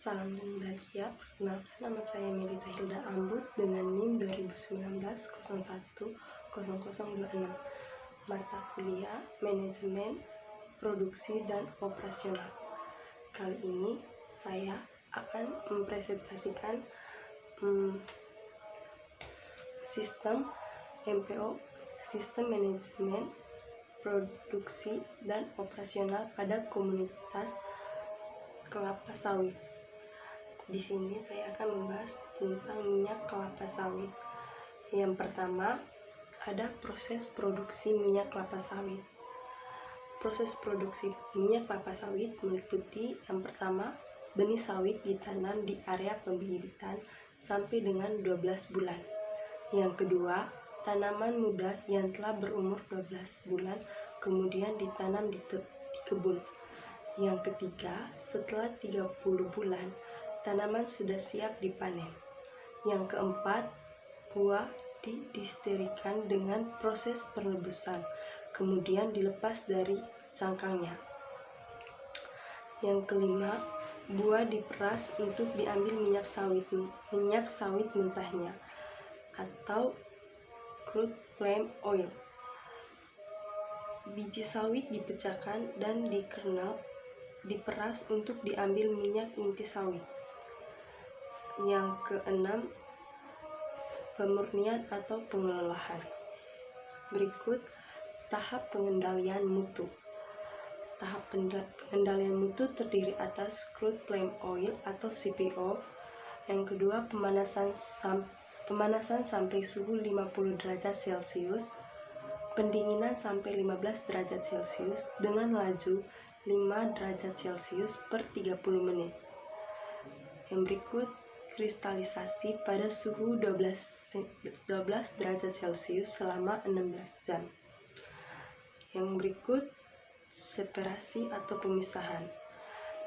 Salam bahagia, perkenalkan nama saya Melita Hilda Ambut dengan NIM 2019-01-0026. Mata kuliah Manajemen, Produksi, dan Operasional. Kali ini saya akan mempresentasikan sistem MPO, Sistem Manajemen, Produksi, dan Operasional pada Komunitas Kelapa Sawit. Di sini saya akan membahas tentang minyak kelapa sawit. Yang pertama, ada proses produksi minyak kelapa sawit. Proses produksi minyak kelapa sawit meliputi yang pertama, benih sawit ditanam di area pembibitan sampai dengan 12 bulan. Yang kedua, tanaman muda yang telah berumur 12 bulan kemudian ditanam di kebun. Yang ketiga, setelah 30 bulan, tanaman sudah siap dipanen. Yang keempat, buah didisterikan dengan proses perebusan, kemudian dilepas dari cangkangnya. Yang kelima, buah diperas untuk diambil minyak sawit mentahnya atau crude palm oil. Biji sawit dipecahkan dan diperas untuk diambil minyak inti sawit. Yang keenam, pemurnian atau pengelolaan. Berikut tahap pengendalian mutu. Tahap pengendalian mutu terdiri atas crude palm oil atau CPO. Yang kedua, pemanasan sampai suhu 50 derajat Celcius, pendinginan sampai 15 derajat Celcius dengan laju 5 derajat Celcius per 30 menit. Yang berikut, kristalisasi pada suhu 12 derajat Celcius selama 16 jam. Yang berikut, separasi atau pemisahan,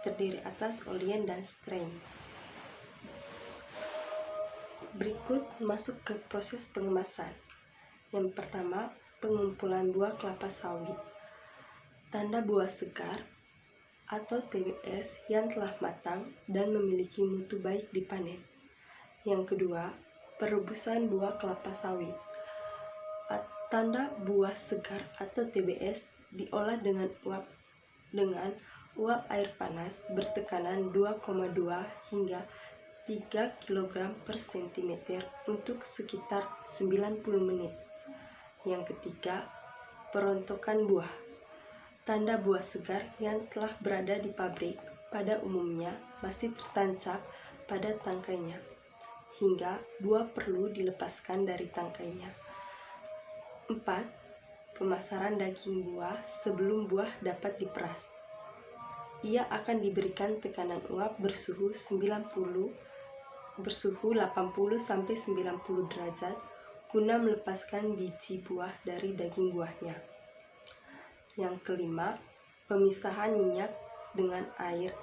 terdiri atas olein dan strain. Berikut masuk ke proses pengemasan. Yang pertama, pengumpulan buah kelapa sawit. Tanda buah segar atau TBS yang telah matang dan memiliki mutu baik dipanen. Yang kedua, perebusan buah kelapa sawit. Tanda buah segar atau TBS diolah dengan uap air panas bertekanan 2,2 hingga 3 kg per cm untuk sekitar 90 menit. Yang ketiga, perontokan buah. Tanda buah segar yang telah berada di pabrik pada umumnya masih tertancap pada tangkainya, hingga buah perlu dilepaskan dari tangkainya. 4. Pemasaran daging buah sebelum buah dapat diperas. Ia akan diberikan tekanan uap bersuhu 80-90 derajat guna melepaskan biji buah dari daging buahnya. Yang kelima, pemisahan minyak dengan air.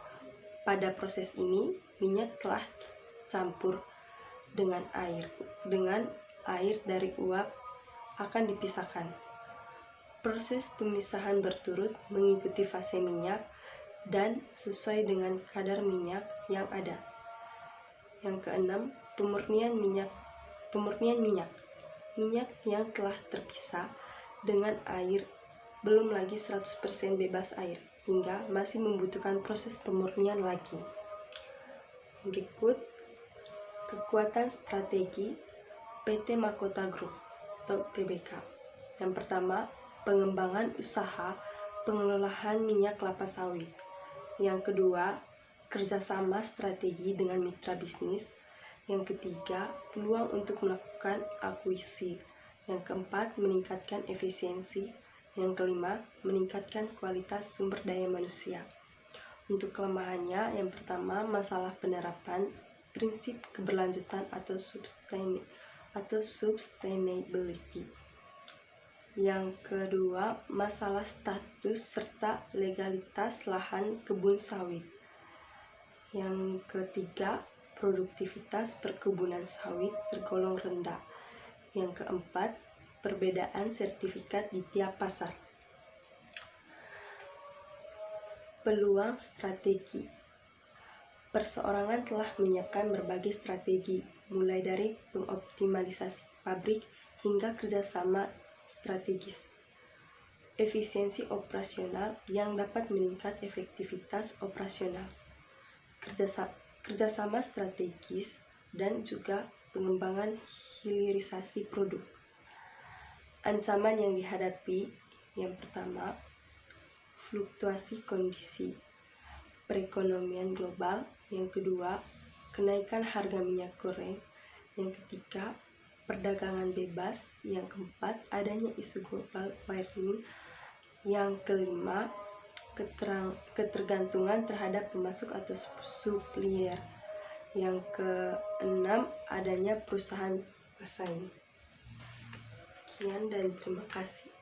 Pada proses ini, minyak telah campur dengan air dari uap akan dipisahkan. Proses pemisahan berturut mengikuti fase minyak dan sesuai dengan kadar minyak yang ada. Yang keenam, pemurnian minyak. Minyak yang telah terpisah dengan air belum lagi 100% bebas air, hingga masih membutuhkan proses pemurnian lagi. Berikut, kekuatan strategi PT Mahkota Group atau TBK. Yang pertama, pengembangan usaha pengelolaan minyak kelapa sawit. Yang kedua, kerjasama strategi dengan mitra bisnis. Yang ketiga, peluang untuk melakukan akuisisi. Yang keempat, meningkatkan efisiensi. Yang kelima, meningkatkan kualitas sumber daya manusia. Untuk kelemahannya, yang pertama, masalah penerapan prinsip keberlanjutan atau sustainability. Yang kedua, masalah status serta legalitas lahan kebun sawit. Yang ketiga, produktivitas perkebunan sawit tergolong rendah. Yang keempat, perbedaan sertifikat di tiap pasar. Peluang strategi. Perseorangan telah menyiapkan berbagai strategi, mulai dari pengoptimalisasi pabrik hingga kerjasama strategis. Efisiensi operasional yang dapat meningkat efektivitas operasional. Kerjasama strategis dan juga pengembangan hilirisasi produk. Ancaman yang dihadapi, yang pertama, fluktuasi kondisi perekonomian global. Yang kedua, kenaikan harga minyak goreng. Yang ketiga, perdagangan bebas. Yang keempat, adanya isu global warming. Yang kelima, ketergantungan terhadap pemasok atau supplier. Yang keenam, adanya perusahaan pesaing. Sekian dan terima kasih.